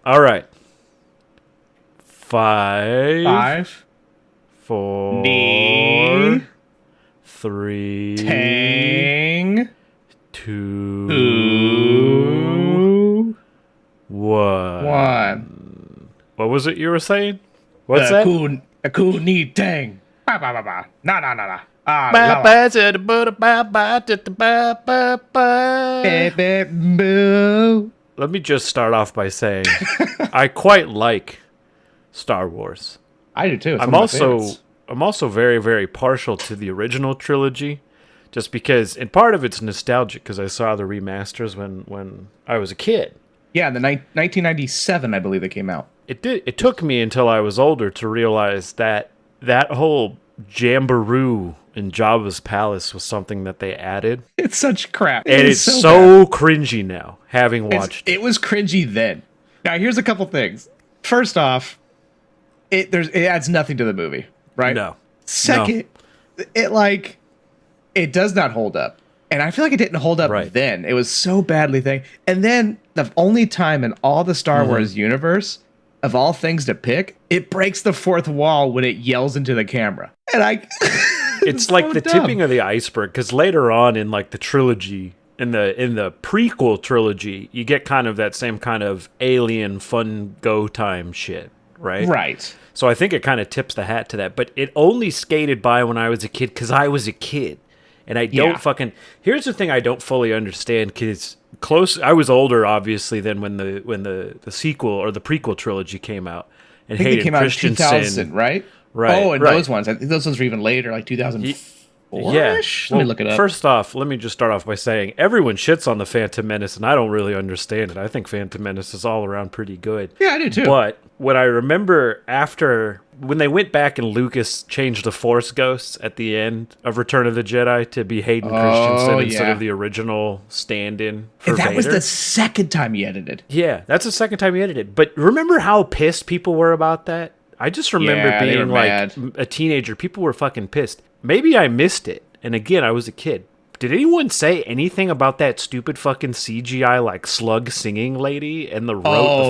All right. 5, 5, 4, knee, 3, tang, 2, 2, 1. 1. What was it you were saying? What's that? A cool knee, tang. Ba ba ba ba. Na na na na. Ah, la la. Baby, boo. Let me just start off by saying I quite like Star Wars. I do too. It's I'm one of my favorites. also very, very partial to the original trilogy, just because, and part of it's nostalgic because I saw the remasters when I was a kid. Yeah, the 1997, I believe, they came out. It took me until I was older to realize that whole Jamboroo in Jabba's palace was something that they added, It's such crap. and It it's is so bad. cringy now. Having watched It was cringy then. Now, here's a couple things. First off, it adds nothing to the movie, right? No. Second, it does not hold up. And I feel like it didn't hold up Right. then. It was so badly thing. And then the only time in all the Star Wars universe, of all things to pick, it breaks the fourth wall when it yells into the camera. And it's like the tipping of the iceberg, because later on in like the trilogy, in the prequel trilogy, you get kind of that same kind of alien fun go time shit, right? Right. So I think it kind of tips the hat to that, but it only skated by when I was a kid because I was a kid, and I don't Yeah. Here's the thing I don't fully understand, because I was older obviously than when the sequel or the prequel trilogy came out, and I think they Hayden came out in Christensen, 2000, right? right? Oh, and right. those ones. I think those ones were even later, like 2004-ish? Yeah. Let me look it up. First off, let me just start off by saying everyone shits on the Phantom Menace, and I don't really understand it. I think Phantom Menace is all around pretty good. Yeah, I do too. But what I remember when they went back and Lucas changed the Force Ghosts at the end of Return of the Jedi to be Hayden Christensen instead yeah. of the original stand-in for And that Vader. was the second time he edited. Yeah, that's the second time he edited. But remember how pissed people were about that? I just remember Yeah, they being were like mad. a teenager. People were fucking pissed. Maybe I missed it. And again, I was a kid. Did anyone say anything about that stupid fucking CGI like slug singing lady and the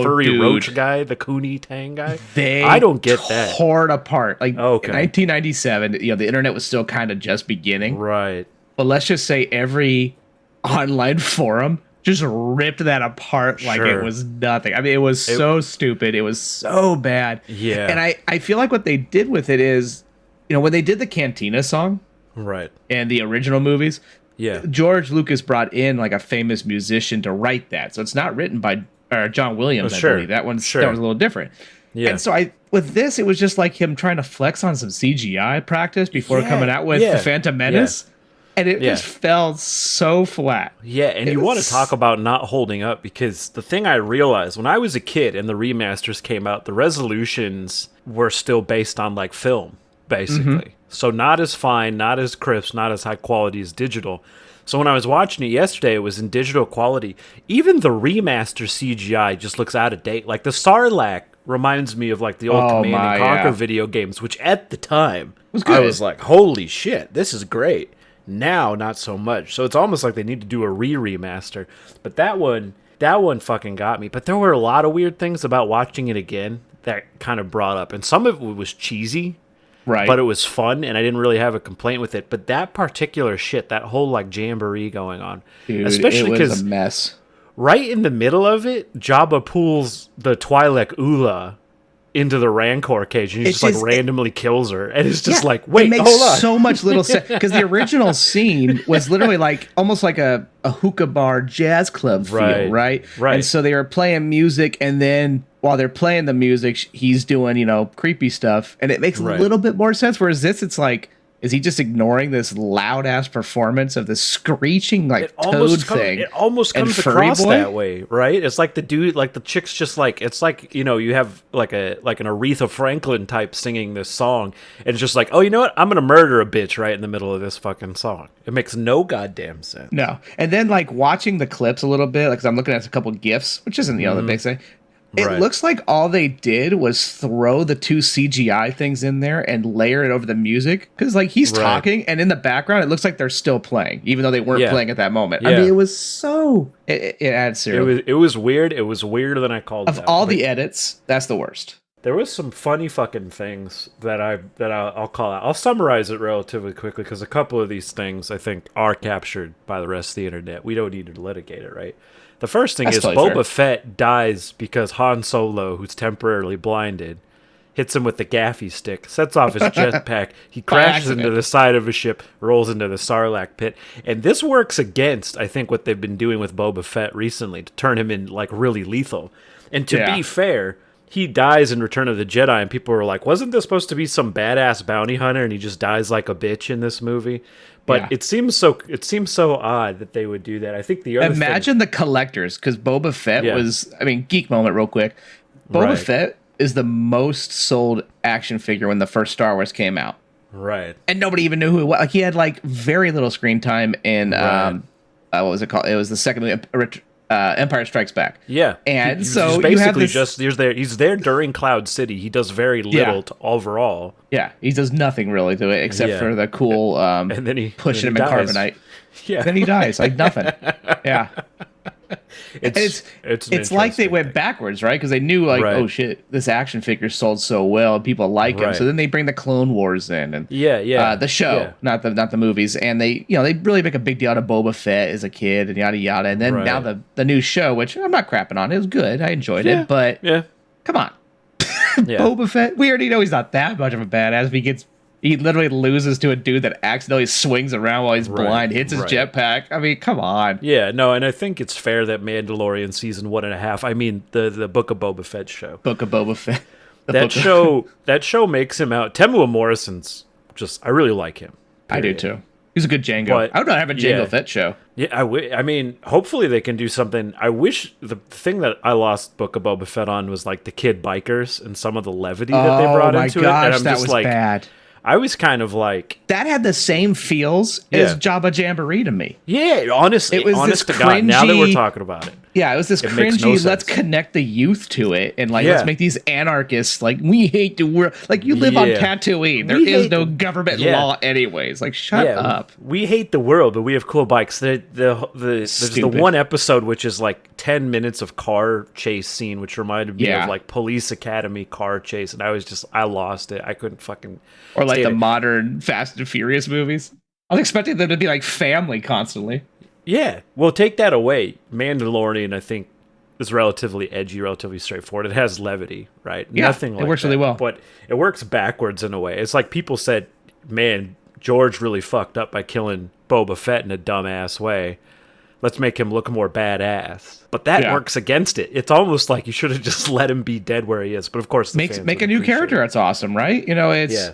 furry dude. roach guy, the Cooney Tang guy? They I don't get that. Tore it apart. Like Okay. in 1997, the internet was still kind of just beginning. Right. But let's just say every online forum just ripped that apart like Sure. it was nothing. I mean, it was so stupid. It was so bad. Yeah. And I feel like what they did with it is, when they did the Cantina song Right. in the original movies, Yeah. George Lucas brought in like a famous musician to write that. So it's not written by John Williams, Oh, I sure. believe. That one's Sure. a little different. Yeah. And so with this, it was just like him trying to flex on some CGI practice before Yeah, coming out with yeah, the Phantom Menace. And it just fell so flat. Yeah, and you want to talk about not holding up, because the thing I realized when I was a kid and the remasters came out, the resolutions were still based on like film, basically. So not as fine, not as crisp, not as high quality as digital. So when I was watching it yesterday, it was in digital quality. Even the remaster CGI just looks out of date. Like the Sarlacc reminds me of like the old Command and Conquer video games, which at the time I was like, holy shit, this is great. Now, not so much. So it's almost like they need to do a remaster. But that one fucking got me. But there were a lot of weird things about watching it again that kind of brought up. And some of it was cheesy, Right. but it was fun, and I didn't really have a complaint with it. But that particular shit, that whole like jamboree going on, Dude, especially it was because a mess. right in the middle of it, Jabba pulls the Twi'lek Ula into the Rancor cage, and he just like randomly kills her, and it's just like, wait, it makes hold on. so much little sense, because the original scene was literally like almost like a hookah bar jazz club feel, right? And so they were playing music, and then while they're playing the music, he's doing creepy stuff, and it makes a little bit more sense. Whereas this, it's like, is he just ignoring this loud ass performance of the screeching like toad thing? It almost comes across that way, right? It's like the dude, like the chick's just like, it's like, you have like an Aretha Franklin type singing this song, and it's just like, oh, you know what? I'm gonna murder a bitch right in the middle of this fucking song. It makes no goddamn sense. No. And then like watching the clips a little bit, like 'cause I'm looking at a couple GIFs, which isn't the big thing. It looks like all they did was throw the 2 CGI things in there and layer it over the music. Because, like, he's talking, and in the background, it looks like they're still playing, even though they weren't playing at that moment. Yeah. I mean, it was so... It adds zero. It was weird. It was weirder than I called it. Of all the edits, that's the worst. There was some funny fucking things that I'll call out. I'll summarize it relatively quickly, because a couple of these things, I think, are captured by the rest of the internet. We don't need to litigate it, right? The first thing is Boba Fett dies because Han Solo, who's temporarily blinded, hits him with the gaffy stick, sets off his jetpack. He crashes into the side of a ship, rolls into the Sarlacc pit. And this works against, I think, what they've been doing with Boba Fett recently to turn him in, like, really lethal. And to be fair, he dies in Return of the Jedi, and people were like, wasn't this supposed to be some badass bounty hunter, and he just dies like a bitch in this movie? But it seems so odd that they would do that. I think the other Imagine the collectors, because Boba Fett was, I mean, geek moment real quick. Boba Fett is the most sold action figure when the first Star Wars came out. Right. And nobody even knew who it was. Like, he had, like, very little screen time in, what was it called? It was the second Empire Strikes Back. Yeah. And so he's basically he's there during Cloud City. He does very little to overall. Yeah, he does nothing really to it except for the cool and then he pushing him in carbonite. Yeah. Then he dies like nothing. Yeah. It's like they went backwards, right? Because they knew, like, oh shit, this action figure sold so well and people like him. So then they bring the Clone Wars in and the show, not the movies, and they really make a big deal out of Boba Fett as a kid and yada yada. And then now the new show, which I'm not crapping on, it was good, I enjoyed it, but come on, Boba Fett, we already know he's not that much of a badass. He literally loses to a dude that accidentally swings around while he's blind, hits his jetpack. I mean, come on. Yeah, no, and I think it's fair that Mandalorian season 1.5, I mean, the Book of Boba Fett show. Book of Boba Fett. That show makes him out. Temuera Morrison's I really like him. Period. I do too. He's a good Jango. But, I would not have a Jango Fett show. Yeah, I mean, hopefully they can do something. I wish the thing that I lost Book of Boba Fett on was, like, the kid bikers and some of the levity that they brought into it. And I'm that was bad. I was kind of like... That had the same feels as Jabba Jamboree to me. Yeah, honestly. It was honest to God, now that we're talking about it. Yeah, it was this cringy, let's connect the youth to it, and, like, let's make these anarchists, like, we hate the world. Like, you live on Tatooine. There is no government law anyways. Like, shut up. We hate the world, but we have cool bikes. There's the one episode which is, like, 10 minutes of car chase scene, which reminded me of, like, Police Academy car chase, and I lost it. I couldn't fucking... Or, like, the modern Fast and Furious movies. I was expecting them to be, like, family constantly. Yeah, well, take that away. Mandalorian, I think, is relatively edgy, relatively straightforward. It has levity, right? Yeah, Nothing like it works really well. But it works backwards in a way. It's like people said, man, George really fucked up by killing Boba Fett in a dumbass way. Let's make him look more badass. But that works against it. It's almost like you should have just let him be dead where he is. But of course, make a new character. That's awesome, right? You know, it's... Yeah.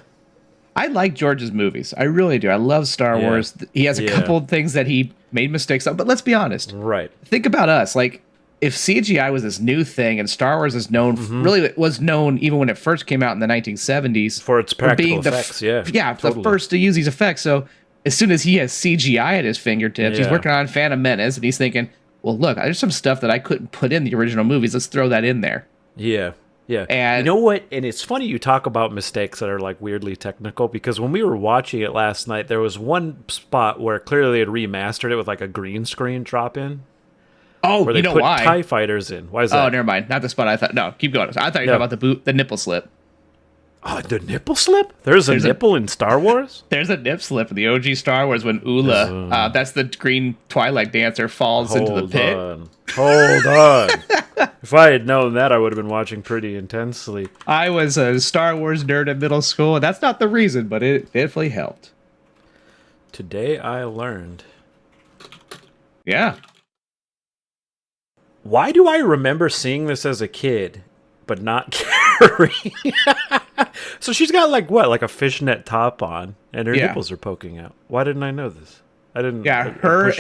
I like George's movies. I really do. I love Star Wars. He has a couple of things that he made mistakes on, but let's be honest. Right. Think about us. Like, if CGI was this new thing and Star Wars is known, really it was known even when it first came out in the 1970s. For its practical effects, Yeah, totally. The first to use these effects. So as soon as he has CGI at his fingertips, he's working on Phantom Menace, and he's thinking, well, look, there's some stuff that I couldn't put in the original movies. Let's throw that in there. Yeah. Yeah. And you know what? And it's funny you talk about mistakes that are, like, weirdly technical, because when we were watching it last night, there was one spot where clearly they had remastered it with, like, a green screen drop in. Oh, where they put TIE fighters in. Why is that? Oh, never mind. Not the spot I thought. No, keep going. I thought you were talking about the nipple slip. Oh, the nipple slip? There's a nipple in Star Wars? There's a nip slip in the OG Star Wars when Ula, that's the green Twilight dancer, falls into the pit. Hold on. If I had known that, I would have been watching pretty intensely. I was a Star Wars nerd in middle school, and that's not the reason, but it definitely helped. Today I learned. Yeah. Why do I remember seeing this as a kid, but not caring? So she's got, like, what, like a fishnet top on, and her nipples are poking out. Why didn't I know this? I didn't. Yeah, her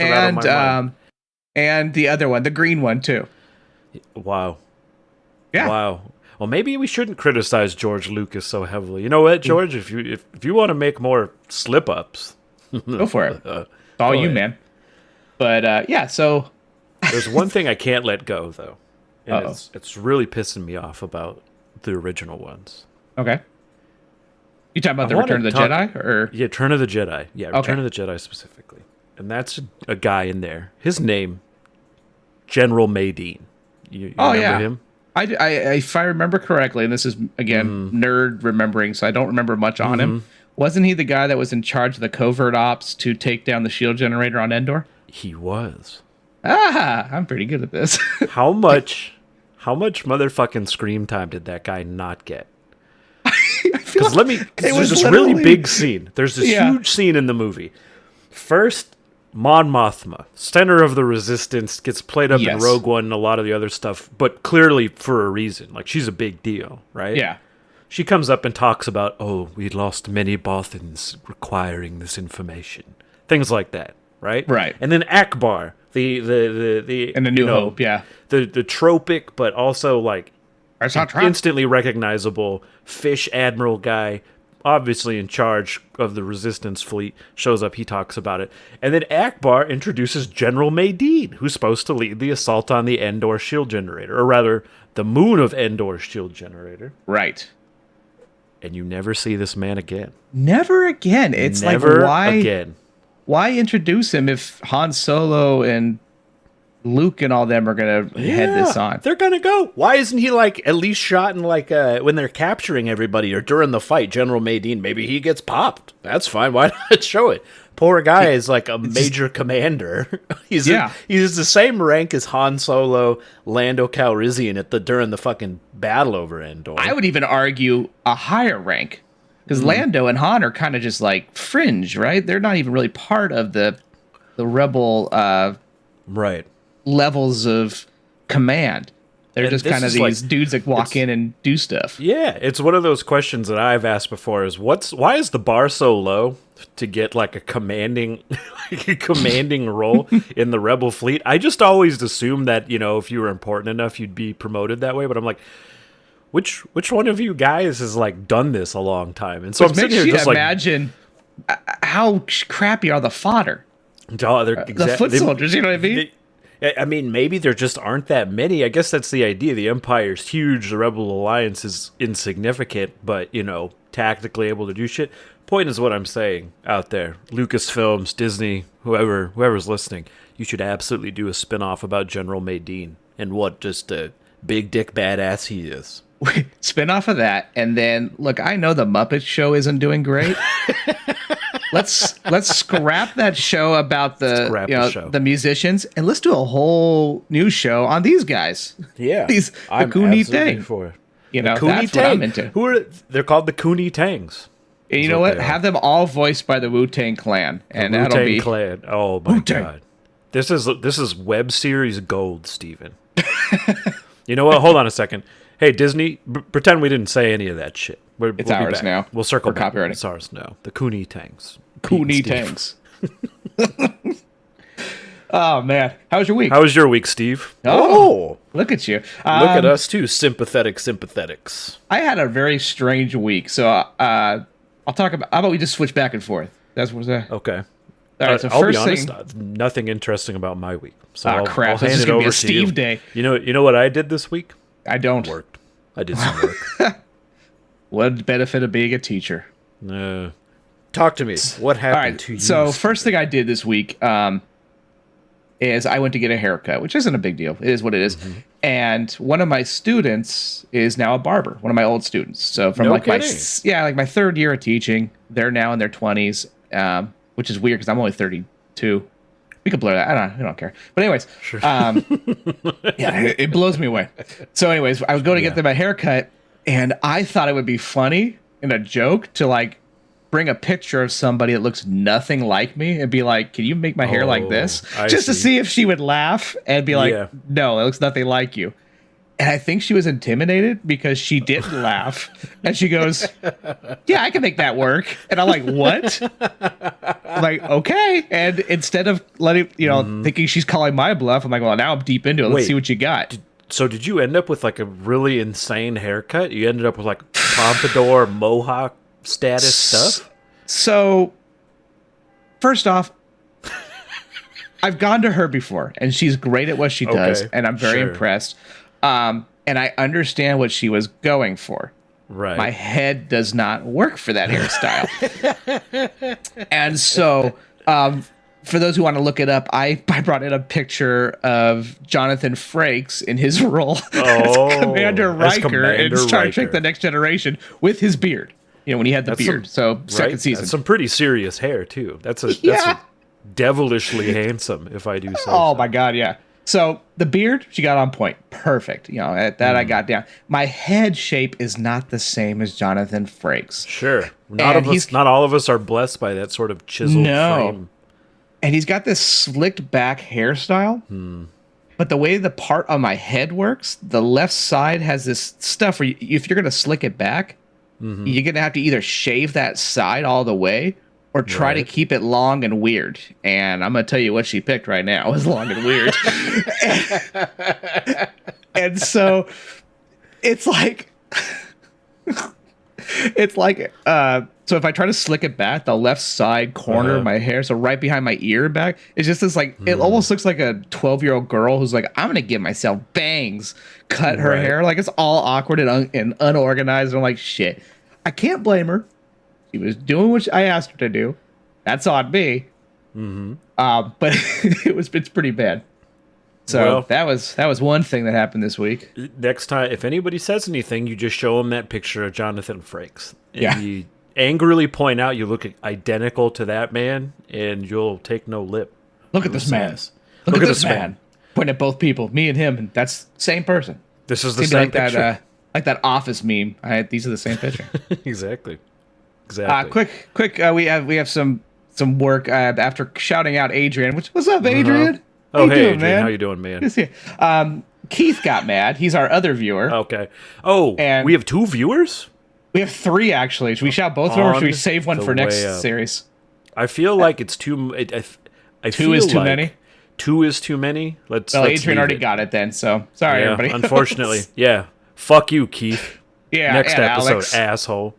and the other one, the green one too. Wow. Yeah. Wow. Well, maybe we shouldn't criticize George Lucas so heavily. You know what, George? If you want to make more slip ups, go for it. It's all you, man. But yeah, so there's one thing I can't let go, though. And it's really pissing me off about the original ones. Okay. You talking about the Return of the Jedi? Or? Yeah, Return of the Jedi. Yeah, Return of the Jedi specifically. And that's a guy in there. His name, General Madine. You remember him? I, if I remember correctly, and this is, again, nerd remembering, so I don't remember much on him. Wasn't he the guy that was in charge of the covert ops to take down the shield generator on Endor? He was. I'm pretty good at this. How much motherfucking screen time did that guy not get? Because there's this really big scene. There's this huge scene in the movie. First, Mon Mothma, center of the resistance, gets played up in Rogue One and a lot of the other stuff, but clearly for a reason. Like, she's a big deal, right? Yeah. She comes up and talks about, we lost many Bothans requiring this information. Things like that, right? Right. And then Akbar, the and the New Hope, the tropic, but also like instantly recognizable fish admiral guy, obviously in charge of the resistance fleet, shows up. He talks about it, and then Akbar introduces General Madine, who's supposed to lead the assault on the Endor shield generator, or rather, the moon of Endor shield generator. Right. And you never see this man again. Never again. It's never like, why again. Why introduce him if Han Solo and Luke and all them are gonna head this on? They're gonna go. Why isn't he like at least shot in like when they're capturing everybody or during the fight? General Madine, maybe he gets popped. That's fine. Why not show it? Poor guy is like a major commander. He's the same rank as Han Solo, Lando Calrissian during the fucking battle over Endor. I would even argue a higher rank. Because Lando and Han are kind of just like fringe, right? They're not even really part of the rebel levels of command. They're just kind of these dudes that walk in and do stuff. Yeah, it's one of those questions that I've asked before: is why is the bar so low to get like a commanding role in the rebel fleet? I just always assumed that if you were important enough, you'd be promoted that way. But I'm like, which one of you guys has like done this a long time? And so I'm sitting here just imagine how crappy are the fodder, the foot soldiers. You know what I mean? I mean, maybe there just aren't that many. I guess that's the idea. The Empire's huge. The Rebel Alliance is insignificant, but, tactically able to do shit. Point is what I'm saying out there. Lucasfilms, Disney, whoever's listening, you should absolutely do a spinoff about General Madine and what just a big dick badass he is. Spin off of that, and then, look, I know the Muppet Show isn't doing great. Let's scrap that show about the musicians, and let's do a whole new show on these guys. Yeah, the Cooney Tang. That's what I'm into. They're called the Cooney Tangs. And you know what? Have them all voiced by the Wu-Tang Clan, and that'll be Clan. Oh my god, this is web series gold, Steven. You know what? Hold on a second. Hey, Disney, pretend we didn't say any of that shit. It's ours now. We'll circle back. Copyrighting. It's ours now. The Cooney Tangs. Cooney Tangs. Oh, man. How was your week? How was your week, Steve? Oh, look at you. Look at us, too. Sympathetics. I had a very strange week. So I'll talk about... How about we just switch back and forth? That's what I'm saying. Okay. All right, so I'll first be honest, nothing interesting about my week. So crap. I'll hand this is it going to over be a Steve to day. You know what I did this week? I don't. Worked. I did some work. What benefit of being a teacher? Talk to me. What happened to you? So first thing I did this week is I went to get a haircut, which isn't a big deal. It is what it is. Mm-hmm. And one of my students is now a barber, one of my old students. So from my third year of teaching, they're now in their 20s, which is weird because I'm only 32. We could blur that. I don't care. But anyways, sure. It blows me away. So anyways, I was going to get them a haircut, and I thought it would be funny and a joke to like bring a picture of somebody that looks nothing like me and be like, can you make my hair like this? Just to see if she would laugh and be like, no, it looks nothing like you. And I think she was intimidated because she didn't laugh. And she goes, yeah, I can make that work. And I'm like, what? I'm like, okay. And instead of letting, thinking she's calling my bluff, I'm like, well, now I'm deep into it. Let's see what you got. So did you end up with like a really insane haircut? You ended up with like pompadour, mohawk status stuff? So, first off, I've gone to her before, and she's great at what she does, and I'm very impressed. And I understand what she was going for. Right. My head does not work for that hairstyle. And so, for those who want to look it up, I brought in a picture of Jonathan Frakes in his role as Commander Riker in Star Trek: The Next Generation with his beard. You know, when he had the beard. Second season. That's some pretty serious hair, too. That's devilishly handsome, if I do say so. Oh, my God, yeah. So the beard, she got on point. Perfect. You know, at that I got down. My head shape is not the same as Jonathan Frakes. Sure. Not all of us are blessed by that sort of chiseled frame. And he's got this slicked back hairstyle. But the way the part on my head works, the left side has this stuff where if you're going to slick it back, you're going to have to either shave that side all the way or try to keep it long and weird. And I'm going to tell you what she picked right now is long and weird. and so it's like, so if I try to slick it back, the left side corner of my hair, so right behind my ear back, it's just this like, it almost looks like a 12-year-old girl who's like, I'm going to give myself bangs, cut her hair. Like it's all awkward and unorganized. And I'm like, shit, I can't blame her. She was doing what I asked her to do. That's on me. But it's pretty bad. So that was one thing that happened this week. Next time, if anybody says anything, you just show them that picture of Jonathan Frakes. And you angrily point out you look identical to that man, and you'll take no lip. Look at this man. Look at this man. Point at both people, me and him, and that's same person. This is the same picture. Like that Office meme. These are the same picture. Exactly. Quick. We have some work after shouting out Adrian. What's up, Adrian? Oh, hey, Adrian. Man? How you doing, man? Keith got mad. He's our other viewer. Okay. Oh, and we have 2 viewers? We have 3, actually. Should we shout both of them, or should we save one for next series? I feel like it's too... Two is too many? 2 is too many? Let's Adrian already got it then, so sorry, everybody. Unfortunately. Yeah. Fuck you, Keith. Yeah, next episode, Alex. Asshole.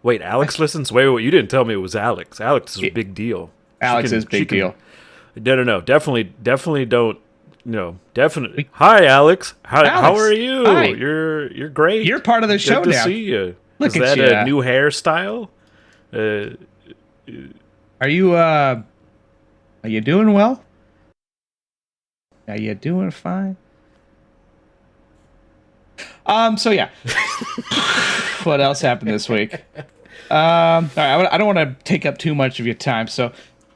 Wait, Alex listens? Wait, you didn't tell me it was Alex. Alex is a big deal. Alex is big deal. No. Definitely don't. No, definitely. Hi, Alex. How are you? Hi. You're great. You're part of the show now. Good to see you. Look is at that you. a new hairstyle? Are you doing well? Are you doing fine? So yeah. What else happened this week? All right, I don't want to take up too much of your time, so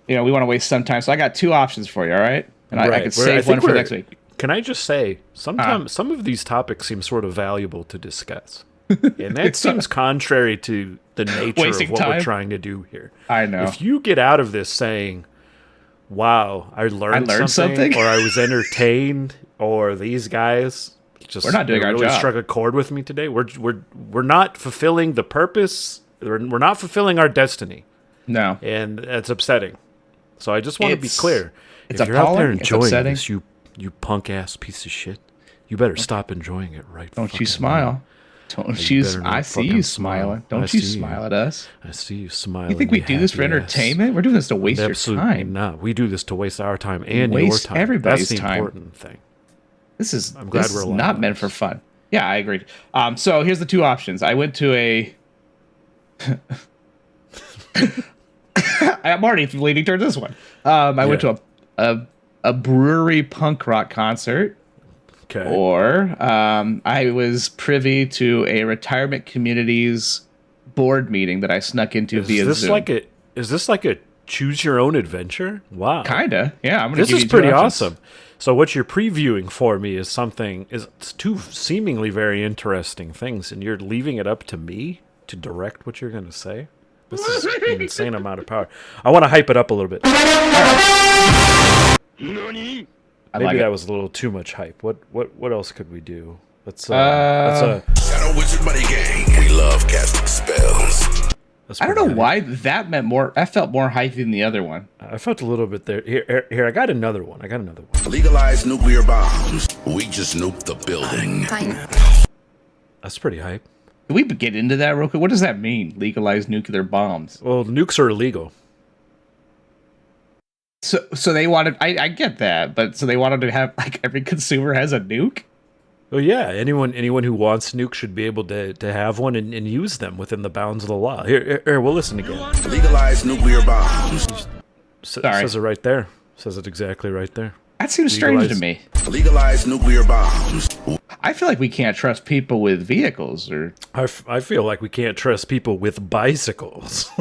we want to waste some time. So I got 2 options for you, all right? And I could save one for next week. Can I just say, sometimes some of these topics seem sort of valuable to discuss. And that seems contrary to the nature of what we're trying to do here. I know. If you get out of this saying, wow, I learned something, or I was entertained, or these guys just we're not doing our really job. Struck a chord with me today. We're not fulfilling the purpose. We're not fulfilling our destiny. No. And that's upsetting. So I just want to be clear. It's if you're out there enjoying this, you punk ass piece of shit, you better stop enjoying it right. Don't you smile. Don't you? I see you smiling. Don't you smile at us? I see you smiling. You think we do this for entertainment? We're doing this to waste your time. Not. We do this to waste our time and your time. Everybody's That's the time. important thing. I'm glad we're not meant for fun. Yeah, I agree. So here's the 2 options. I went to a. I'm already leaning towards this one. I went to a brewery punk rock concert. Okay. Or I was privy to a retirement community's board meeting that I snuck into via Zoom. Is this like a choose your own adventure? Wow. Kinda. Yeah. This is pretty awesome. So what you're previewing for me is 2 seemingly very interesting things, and you're leaving it up to me to direct what you're going to say. This is an insane amount of power. I want to hype it up a little bit. Maybe that was a little too much hype. What else could we do? Let's Shadow Wizard Money Gang. We love casting spells. I don't know why that meant more. I felt more hype than the other one. I felt a little bit there. Here, I got another one. Legalize nuclear bombs. We just nuked the building. That's pretty hype. Can we get into that real quick? What does that mean? Legalize nuclear bombs. Well, nukes are illegal. So they wanted. I get that, but so they wanted to have like every consumer has a nuke. Well, yeah, anyone who wants nukes should be able to have one and use them within the bounds of the law. Here, we'll listen again. Legalize nuclear bombs. Says it right there. Says it exactly right there. That seems strange to me. Legalize nuclear bombs. I feel like we can't trust people with vehicles, or I feel like we can't trust people with bicycles.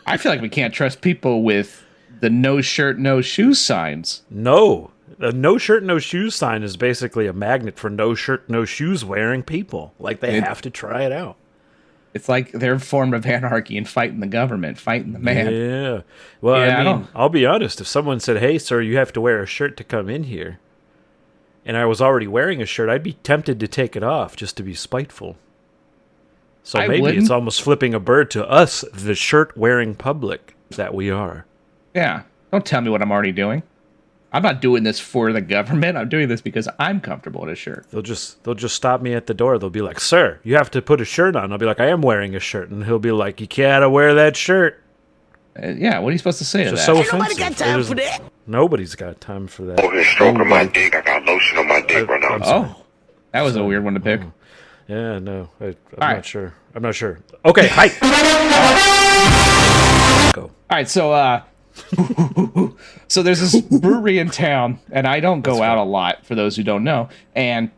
I feel like we can't trust people with the no shirt, no shoes signs. No. A no shirt, no shoes sign is basically a magnet for no shirt, no shoes wearing people. Like, they have to try it out. It's like their form of anarchy and fighting the government, fighting the man. Yeah. Well, Yeah, I mean, I'll be honest. If someone said, hey, sir, you have to wear a shirt to come in here, and I was already wearing a shirt, I'd be tempted to take it off just to be spiteful. So maybe it's almost flipping a bird to us, the shirt-wearing public that we are. Yeah. Don't tell me what I'm already doing. I'm not doing this for the government. I'm doing this because I'm comfortable in a shirt. They'll just stop me at the door. They'll be like, "Sir, you have to put a shirt on." I'll be like, "I am wearing a shirt," and he'll be like, "You can't wear that shirt." Yeah, what are you supposed to say to that? So offensive. Nobody got time for that. Nobody's got time for that. Oh, stroking my dick. I got lotion on my dick right now. Oh, that was a weird one to pick. Yeah, no, I'm not sure. I'm not sure. Okay, hi. Go. All right, so so there's this brewery in town, and I don't go out a lot, for those who don't know. And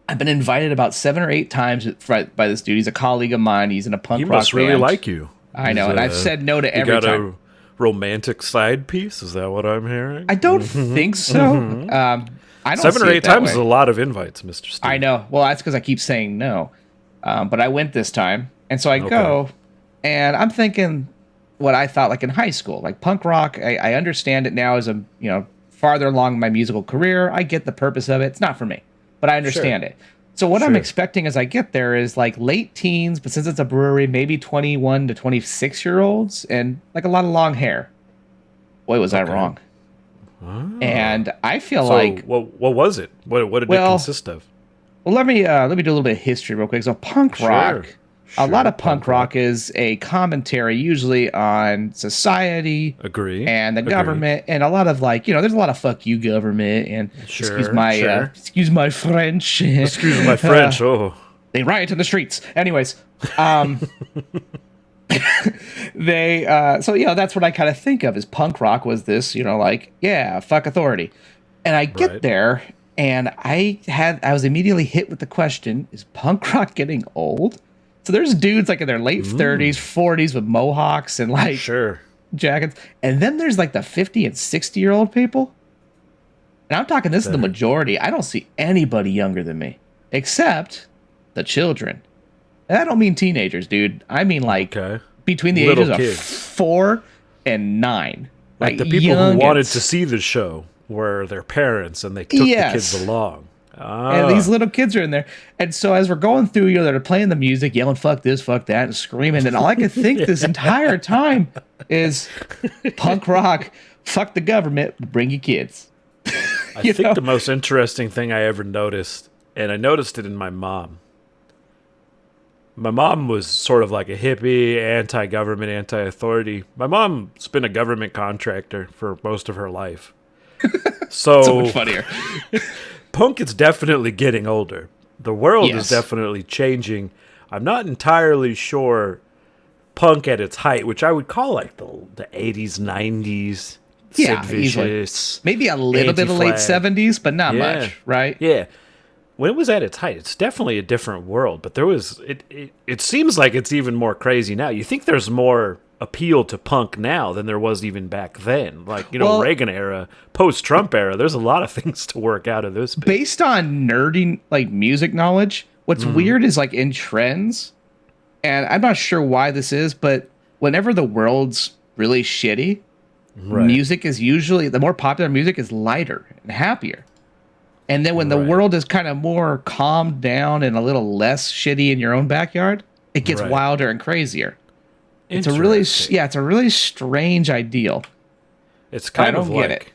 I've been invited about 7 or 8 times by this dude. He's a colleague of mine. He's in a punk rock band. He must really like you. I know, and I've said no to every time. You got a romantic side piece? Is that what I'm hearing? I don't think so. I don't 7 or 8 times way. is a lot of invites, Mr. Steve. I know. Well, that's because I keep saying no. But I went this time, and so I go, and I'm thinking what I thought like in high school, like punk rock. I understand it now as I'm farther along my musical career. I get the purpose of it. It's not for me, but I understand it. So what I'm expecting as I get there is like late teens, but since it's a brewery, maybe 21 to 26-year-olds, and like a lot of long hair. Boy, was I wrong. Oh. And I feel like what was it? What did it consist of? Well, let me do a little bit of history real quick. So punk rock. A lot of punk rock is a commentary usually on society, and the government, and a lot of there's a lot of fuck you government, and excuse my French. Excuse my French. They riot in the streets. Anyways, that's what I kind of think of as punk rock was this, fuck authority. And I get there, and I was immediately hit with the question, is punk rock getting old? So there's dudes like in their late 30s, 40s with mohawks and jackets. And then there's like the 50 and 60-year-old people. And I'm talking, this is the majority. I don't see anybody younger than me, except the children. And I don't mean teenagers, dude. I mean between the ages of 4 and 9. Like the people who wanted to see the show were their parents, and they took the kids along. And these little kids are in there. And so as we're going through, they're playing the music, yelling, fuck this, fuck that, and screaming. And all I could think this entire time is punk rock, fuck the government, bring your kids. I think the most interesting thing I ever noticed, and I noticed it in my mom. My mom was sort of like a hippie, anti-government, anti-authority. My mom's been a government contractor for most of her life. So much funnier. Punk is definitely getting older. The world is definitely changing. I'm not entirely sure punk at its height, which I would call like the 80s, 90s, Sid Vicious. Maybe a little bit of late 70s, but not much, right? Yeah. When it was at its height, it's definitely a different world, but it seems like it's even more crazy now. You think there's more appeal to punk now than there was even back then. Like, Reagan era, post-Trump era, there's a lot of things to work out of this. Based on nerdy, music knowledge, what's weird is, in trends, and I'm not sure why this is, but whenever the world's really shitty, music is usually, the more popular music is lighter and happier. And then when the world is kind of more calmed down and a little less shitty in your own backyard, it gets wilder and crazier. It's a really strange ideal. It's kind of like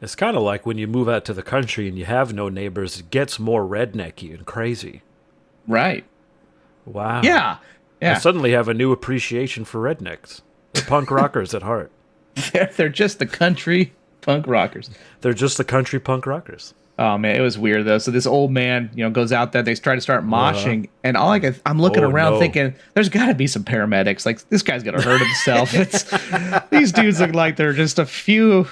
it's kind of like when you move out to the country and you have no neighbors, it gets more rednecky and crazy. Right. Wow. Yeah. I suddenly have a new appreciation for rednecks. They're punk rockers at heart. They're just the country punk rockers. They're just the country punk rockers. Oh man, it was weird though. So this old man, goes out there. They try to start moshing, and I'm looking around thinking, "There's got to be some paramedics. Like this guy's gonna hurt himself." These dudes look like they're just a few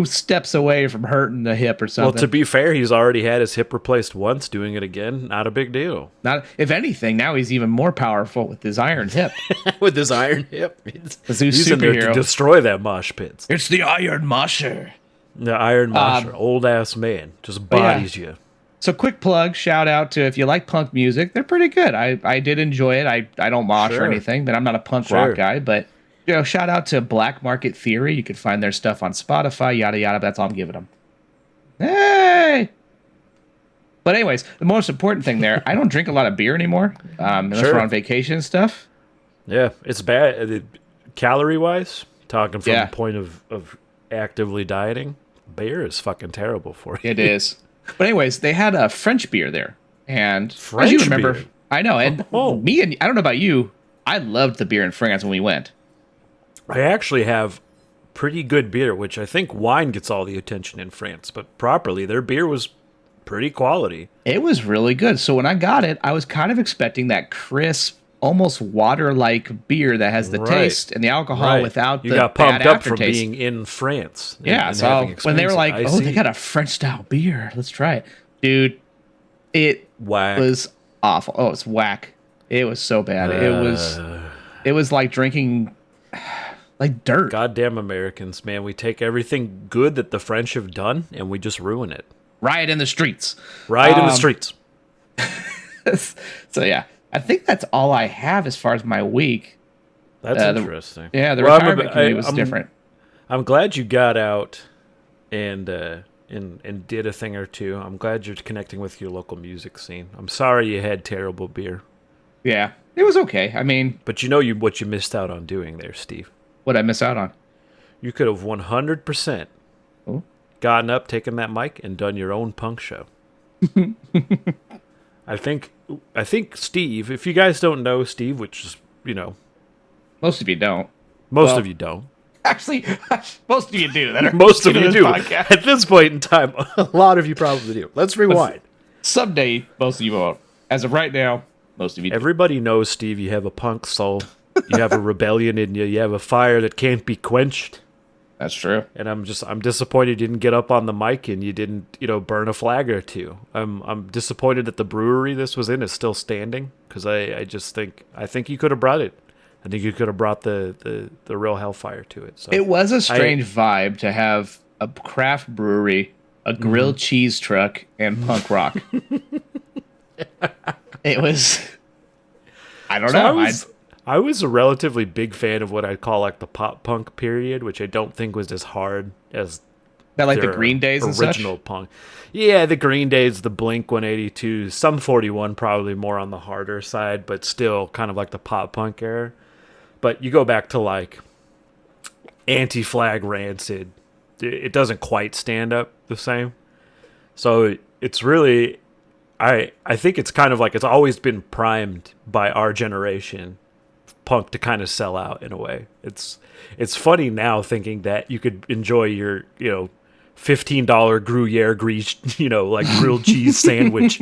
steps away from hurting the hip or something. Well, to be fair, he's already had his hip replaced once. Doing it again, not a big deal. Not if anything. Now he's even more powerful with his iron hip. With his iron hip, he's in there to destroy that mosh pit. It's the Iron Mosher. The Iron Mosher, old ass man, just bodies you. So quick plug, shout out to if you like punk music, they're pretty good. I did enjoy it. I don't mosh or anything, but I'm not a punk rock guy. But shout out to Black Market Theory. You can find their stuff on Spotify, yada yada. That's all I'm giving them. Hey. But anyways, the most important thing there, I don't drink a lot of beer anymore, unless we're on vacation and stuff. Yeah, it's bad calorie wise. Talking from the point of actively dieting. Beer is fucking terrible for you. It is. But anyways, they had a French beer there. And French as you remember, beer? I know. And me and I don't know about you, I loved the beer in France when we went. I actually have pretty good beer, which I think wine gets all the attention in France. But properly, their beer was pretty quality. It was really good. So when I got it, I was kind of expecting that crisp, almost water-like beer that has the taste and the alcohol without the bad aftertaste. You got pumped up from being in France. So when they were like, they got a French-style beer. Let's try it. Dude, it was awful. Oh, it's whack. It was so bad. It was like drinking like dirt. Goddamn Americans, man. We take everything good that the French have done and we just ruin it. Riot in the streets. Riot in the streets. So, yeah. I think that's all I have as far as my week. That's interesting. The retirement community was different. I'm glad you got out and did a thing or two. I'm glad you're connecting with your local music scene. I'm sorry you had terrible beer. Yeah, it was okay. I mean... But you know what you missed out on doing there, Steve. What did I miss out on? You could have 100% gotten up, taken that mic, and done your own punk show. I think Steve, if you guys don't know Steve, which is, most of you don't. Most of you don't. Actually, most of you do. Most of you do. Podcast. At this point in time, a lot of you probably do. Let's rewind. Someday, most of you won't. As of right now, most of you do. Everybody knows, Steve, you have a punk soul. You have a rebellion in you. You have a fire that can't be quenched. That's true. And I'm disappointed you didn't get up on the mic and you didn't, burn a flag or two. I'm disappointed that the brewery this was in is still standing because I think you could have brought it. I think you could have brought the real hellfire to it. So it was a strange vibe to have a craft brewery, a grilled cheese truck, and punk rock. It was. I don't know. I was a relatively big fan of what I'd call like the pop punk period, which I don't think was as hard as that, like the Green Days and original such? Punk. Yeah, the Green Days, the Blink 182, some 41 probably more on the harder side, but still kind of like the pop punk era. But you go back to like Anti-Flag, Rancid, it doesn't quite stand up the same. So it's really, I think it's kind of like it's always been primed by our generation, punk, to kind of sell out in a way. It's funny now thinking that you could enjoy your, $15 Gruyere grease, like grilled cheese sandwich,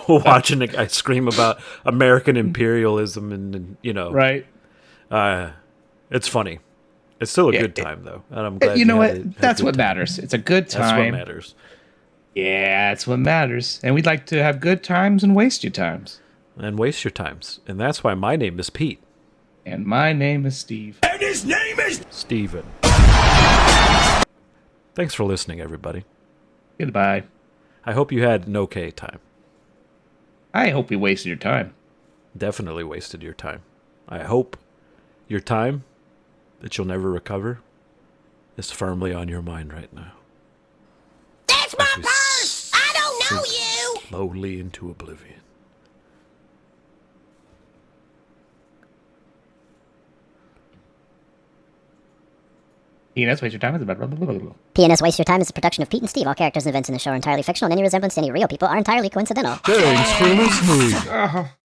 watching a guy scream about American imperialism and right. It's funny. It's still a good time though, and I'm glad. You know what? That's what matters. It's a good time. That's what matters. Yeah, that's what matters. And we'd like to have good times and waste your times. And waste your times. And that's why my name is Pete. And my name is Steve. And his name is Steven. Thanks for listening, everybody. Goodbye. I hope you had an okay time. I hope we wasted your time. Definitely wasted your time. I hope your time that you'll never recover is firmly on your mind right now. That's my purse! I don't know you! Slowly into oblivion. PnS Waste Your Time is about PnS Waste Your Time is a production of Pete and Steve. All characters and events in the show are entirely fictional, and any resemblance to any real people are entirely coincidental. Thanks for listening.